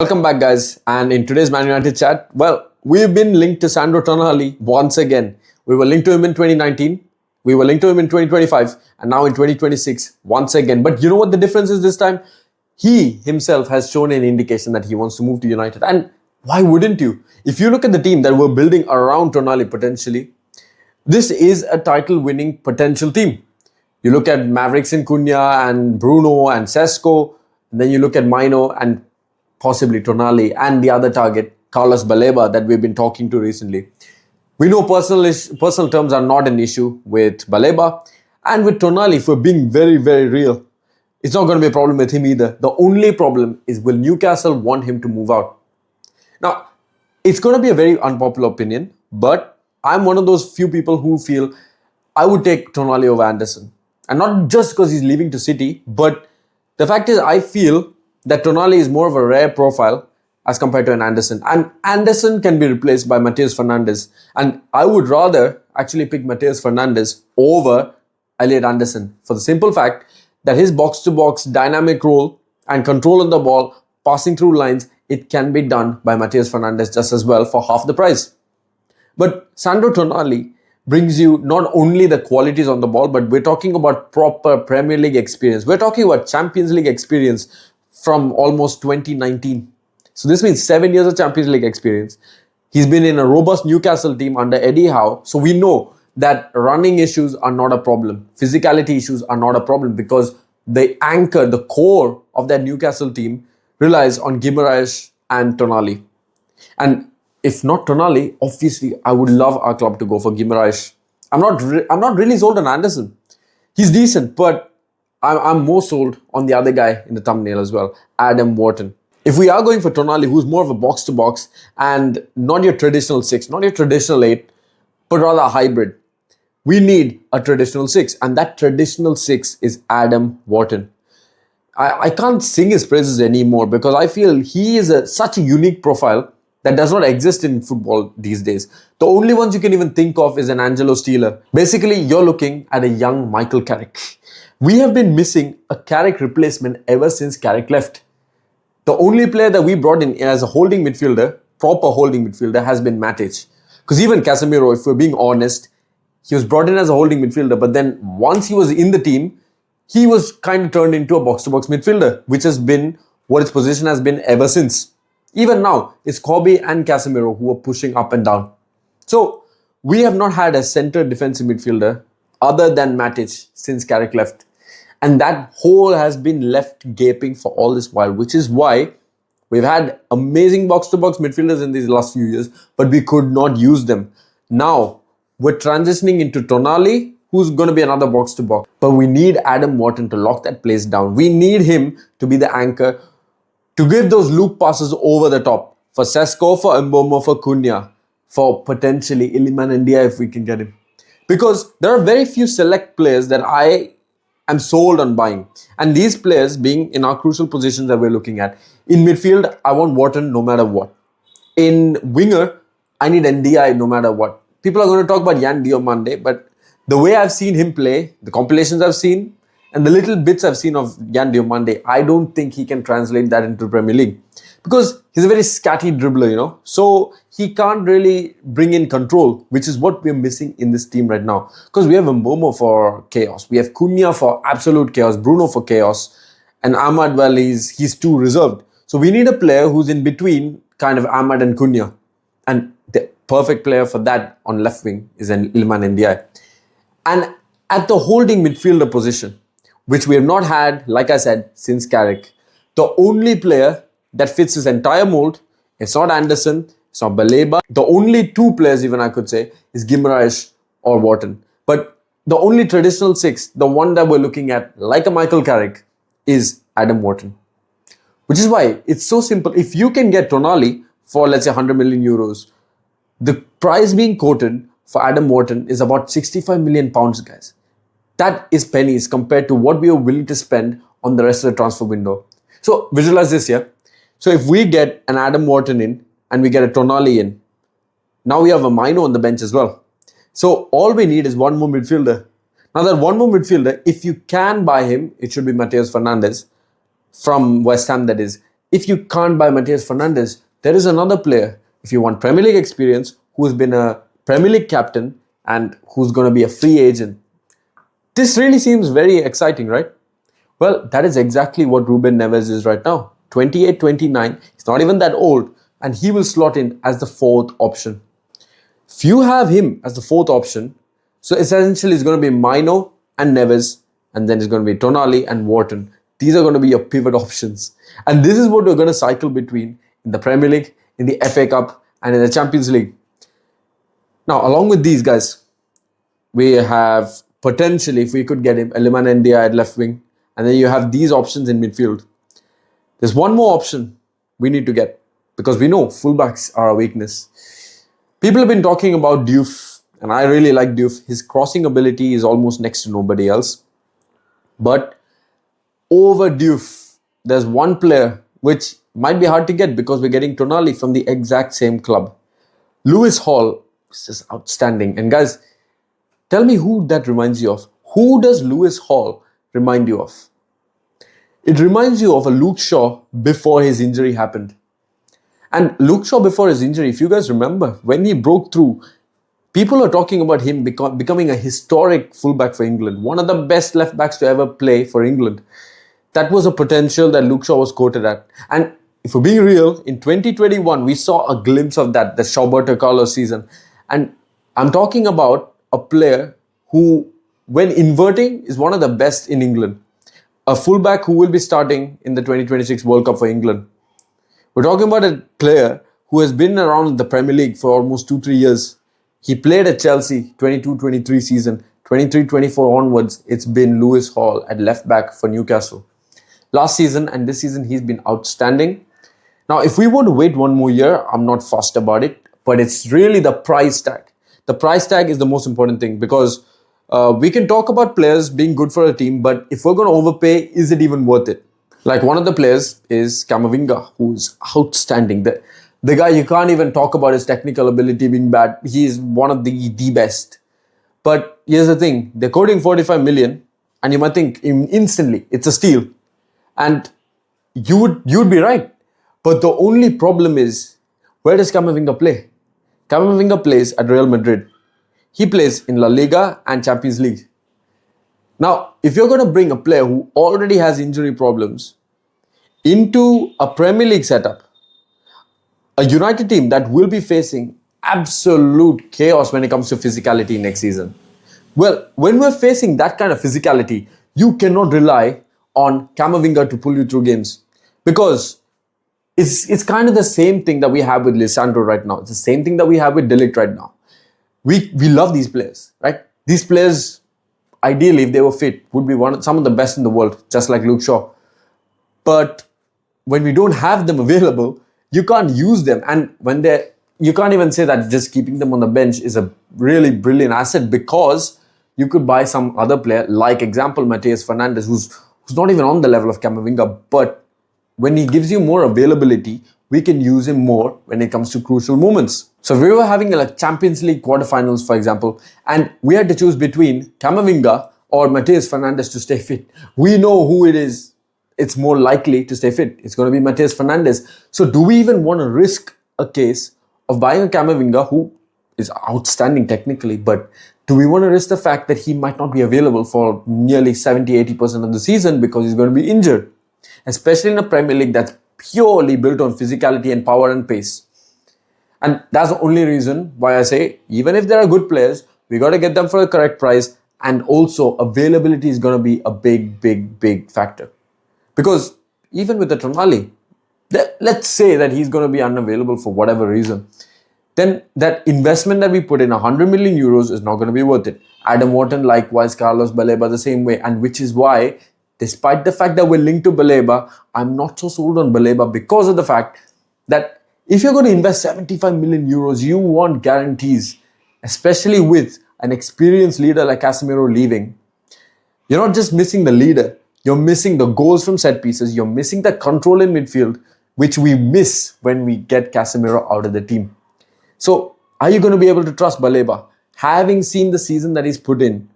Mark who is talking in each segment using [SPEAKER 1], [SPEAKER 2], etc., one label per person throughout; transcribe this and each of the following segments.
[SPEAKER 1] Welcome back, guys. And in today's Man United chat, well, we've been linked to Sandro Tonali once again. We were linked to him in 2019, we were linked to him in 2025, and now in 2026 once again. But you know what the difference is this time? He himself has shown an indication that he wants to move to United. And why wouldn't you? If you look at the team that we're building around Tonali potentially, this is a title winning potential team. You look at Mavericks and Cunha and Bruno and Sesko, and then you look at Mino and possibly Tonali and the other target, Carlos Baleba, that we've been talking to recently. We know personal terms are not an issue with Baleba, and with Tonali, if we're being very, very real, it's not going to be a problem with him either. The only problem is, will Newcastle want him to move out? Now, it's going to be a very unpopular opinion, but I'm one of those few people who feel I would take Tonali over Anderson. And not just because he's leaving to City, but the fact is I feel that Tonali is more of a rare profile as compared to an Anderson. And Anderson can be replaced by Matheus Fernandes. And I would rather actually pick Matheus Fernandes over Elliot Anderson for the simple fact that his box-to-box dynamic role and control on the ball, passing through lines, it can be done by Matheus Fernandes just as well for half the price. But Sandro Tonali brings you not only the qualities on the ball, but we're talking about proper Premier League experience. We're talking about Champions League experience from almost 2019. So this means 7 years of Champions League experience. He's been in a robust Newcastle team under Eddie Howe. So we know that running issues are not a problem. Physicality issues are not a problem because the anchor, the core of that Newcastle team relies on Guimaraes and Tonali. And if not Tonali, obviously I would love our club to go for Guimaraes. I'm not really sold on Anderson. He's decent, but I'm more sold on the other guy in the thumbnail as well, Adam Wharton. If we are going for Tonali, who's more of a box-to-box and not your traditional 6, not your traditional 8, but rather a hybrid, we need a traditional 6. And that traditional 6 is Adam Wharton. I can't sing his praises anymore because I feel he is such a unique profile that does not exist in football these days. The only ones you can even think of is an Angelo Steeler. Basically, you're looking at a young Michael Carrick. We have been missing a Carrick replacement ever since Carrick left. The only player that we brought in as a holding midfielder, proper holding midfielder, has been Matic. Because even Casemiro, if we're being honest, he was brought in as a holding midfielder, but then once he was in the team, he was kind of turned into a box-to-box midfielder, which has been what his position has been ever since. Even now, it's Kobe and Casemiro who are pushing up and down. So, we have not had a center defensive midfielder other than Matic since Carrick left. And that hole has been left gaping for all this while, which is why we've had amazing box-to-box midfielders in these last few years, but we could not use them. Now, we're transitioning into Tonali, who's going to be another box-to-box. But we need Adam Wharton to lock that place down. We need him to be the anchor, to give those loop passes over the top for Sesko, for Mbomo, for Cunha, for potentially Iliman India if we can get him. Because there are very few select players that I am sold on buying. And these players being in our crucial positions that we're looking at. In midfield, I want Wharton no matter what. In winger, I need NDI no matter what. People are going to talk about Yan Diomande, but the way I've seen him play, the compilations I've seen, and the little bits I've seen of Yan Diomande, I don't think he can translate that into Premier League. Because he's a very scatty dribbler, So he can't really bring in control, which is what we're missing in this team right now. Because we have Mbomo for chaos. We have Cunha for absolute chaos. Bruno for chaos. And Ahmad, well, he's too reserved. So we need a player who's in between kind of Ahmad and Cunha. And the perfect player for that on left wing is an Iliman Ndiaye. And at the holding midfielder position, which we have not had, like I said, since Carrick, the only player that fits this entire mold, it's not Anderson, it's not Baleba. The only two players even I could say is Guimaraes or Wharton. But the only traditional 6, the one that we're looking at, like a Michael Carrick, is Adam Wharton. Which is why it's so simple. If you can get Tonali for, let's say, 100 million euros, the price being quoted for Adam Wharton is about 65 million pounds, guys. That is pennies compared to what we are willing to spend on the rest of the transfer window. So visualize this here. So if we get an Adam Wharton in and we get a Tonali in, now we have a Mino on the bench as well. So all we need is one more midfielder. Now that one more midfielder, if you can buy him, it should be Matheus Fernandes from West Ham, that is. if you can't buy Matthias Fernandes, there is another player. If you want Premier League experience, who's been a Premier League captain and who's going to be a free agent. This really seems very exciting, right? Well, that is exactly what Ruben Neves is right now. 28, 29. He's not even that old, and he will slot in as the fourth option. If you have him as the fourth option, so essentially it's going to be Mino and Neves, and then it's going to be Tonali and Wharton. These are going to be your pivot options. And this is what we're going to cycle between in the Premier League, in the FA Cup, and in the Champions League. Now, along with these guys, we have potentially, if we could get him, Eliman Ndia at left wing, and then you have these options in midfield. There's one more option we need to get, because we know fullbacks are a weakness. People have been talking about Diouf, and I really like Diouf. His crossing ability is almost next to nobody else. But over Diouf, there's one player which might be hard to get because we're getting Tonali from the exact same club. Lewis Hall is just outstanding. And guys, tell me who that reminds you of. Who does Lewis Hall remind you of? It reminds you of a Luke Shaw before his injury happened. And Luke Shaw before his injury, if you guys remember, when he broke through, people are talking about him becoming a historic fullback for England, one of the best left backs to ever play for England. That was a potential that Luke Shaw was quoted at. And if we're being real, in 2021, we saw a glimpse of that, the Shawberto Carlos season. And I'm talking about a player who, when inverting, is one of the best in England. A fullback who will be starting in the 2026 World Cup for England. We're talking about a player who has been around the Premier League for almost 2-3 years. He played at Chelsea 22-23 season, 23-24 onwards. It's been Lewis Hall at left back for Newcastle. Last season and this season, he's been outstanding. Now, if we were to wait one more year, I'm not fussed about it, but it's really the price tag. The price tag is the most important thing, because we can talk about players being good for a team, but if we're going to overpay, is it even worth it? Like, one of the players is Camavinga, who's outstanding. The guy, you can't even talk about his technical ability being bad. He's one of the best. But here's the thing, they're quoting 45 million, and you might think instantly it's a steal. And you'd be right. But the only problem is, where does Camavinga play? Camavinga plays at Real Madrid. He plays in La Liga and Champions League. Now, if you're going to bring a player who already has injury problems into a Premier League setup, a United team that will be facing absolute chaos when it comes to physicality next season. Well, when we're facing that kind of physicality, you cannot rely on Camavinga to pull you through games, because it's kind of the same thing that we have with Lisandro right now. It's the same thing that we have with De Ligt right now. We love these players, right? These players, ideally, if they were fit, would be some of the best in the world, just like Luke Shaw. But when we don't have them available, you can't use them. And you can't even say that just keeping them on the bench is a really brilliant asset, because you could buy some other player, like example Matthias Fernandes, who's not even on the level of Camavinga, but when he gives you more availability, we can use him more when it comes to crucial moments. So if we were having a Champions League quarterfinals, for example, and we had to choose between Camavinga or Matthias Fernandes to stay fit, we know who it is. It's more likely to stay fit. It's going to be Matthias Fernandes. So do we even want to risk a case of buying a Camavinga who is outstanding technically, but do we want to risk the fact that he might not be available for nearly 70-80% of the season because he's going to be injured? Especially in a Premier League that's purely built on physicality and power and pace. And that's the only reason why I say, even if there are good players, we got to get them for the correct price, and also availability is going to be a big factor. Because even with the Tonali, let's say that he's going to be unavailable for whatever reason, then that investment that we put in 100 million euros is not going to be worth it. Adam Wharton, likewise, Carlos Baleba the same way, and which is why, despite the fact that we're linked to Baleba, I'm not so sold on Baleba, because of the fact that if you're going to invest 75 million euros, you want guarantees, especially with an experienced leader like Casemiro leaving. You're not just missing the leader, you're missing the goals from set pieces, you're missing the control in midfield, which we miss when we get Casemiro out of the team. So, are you going to be able to trust Baleba? Having seen the season that he's put in,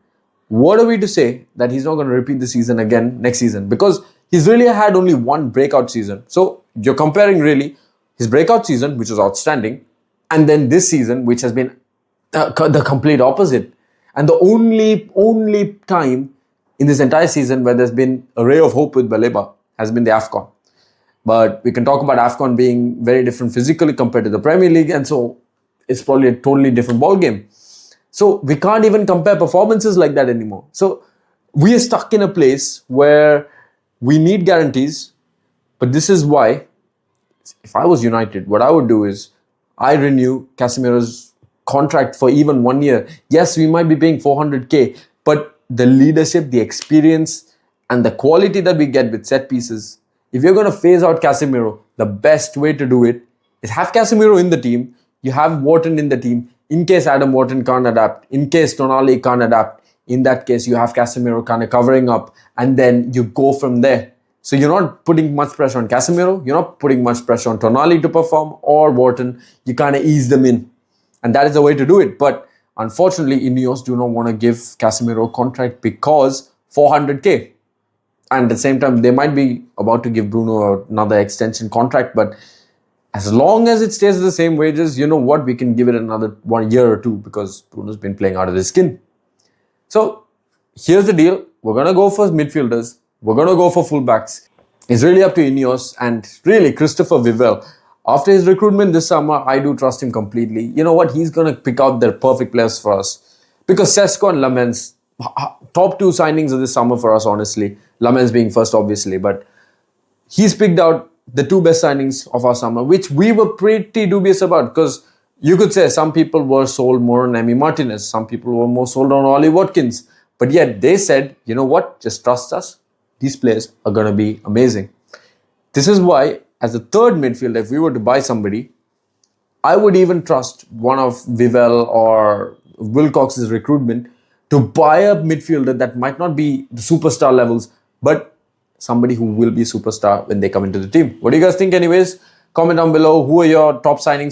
[SPEAKER 1] what are we to say that he's not going to repeat the season again next season? Because he's really had only one breakout season. So, you're comparing really his breakout season, which was outstanding, and then this season, which has been the complete opposite. And the only time in this entire season where there's been a ray of hope with Baleba has been the AFCON. But we can talk about AFCON being very different physically compared to the Premier League, and so it's probably a totally different ball game. So we can't even compare performances like that anymore. So we are stuck in a place where we need guarantees, but this is why, if I was United, what I would do is I renew Casemiro's contract for even 1 year. Yes, we might be paying 400k, but the leadership, the experience, and the quality that we get with set pieces, if you're going to phase out Casemiro, the best way to do it is have Casemiro in the team. You have Wharton in the team. In case Adam Wharton can't adapt, in case Tonali can't adapt, in that case, you have Casemiro kind of covering up, and then you go from there. So you're not putting much pressure on Casemiro, you're not putting much pressure on Tonali to perform or Wharton. You kind of ease them in. And that is the way to do it. But unfortunately, Ineos do not want to give Casemiro a contract because 400k. And at the same time, they might be about to give Bruno another extension contract, but as long as it stays at the same wages, you know what, we can give it another 1 year or two because Bruno's been playing out of his skin. So here's the deal. We're going to go for midfielders. We're going to go for fullbacks. It's really up to Ineos and really Christopher Vivell. After his recruitment this summer, I do trust him completely. You know what? He's going to pick out the perfect players for us. Because Sesko and Lamens, top two signings of this summer for us, honestly. Lamens being first, obviously. But he's picked out the two best signings of our summer, which we were pretty dubious about. Because you could say some people were sold more on Emi Martinez. Some people were more sold on Ollie Watkins. But yet they said, you know what? Just trust us. These players are going to be amazing. This is why, as a third midfielder, if we were to buy somebody, I would even trust one of Vivell or Wilcox's recruitment to buy a midfielder that might not be the superstar levels, but somebody who will be superstar when they come into the team. What do you guys think anyways? Comment down below. Who are your top signings?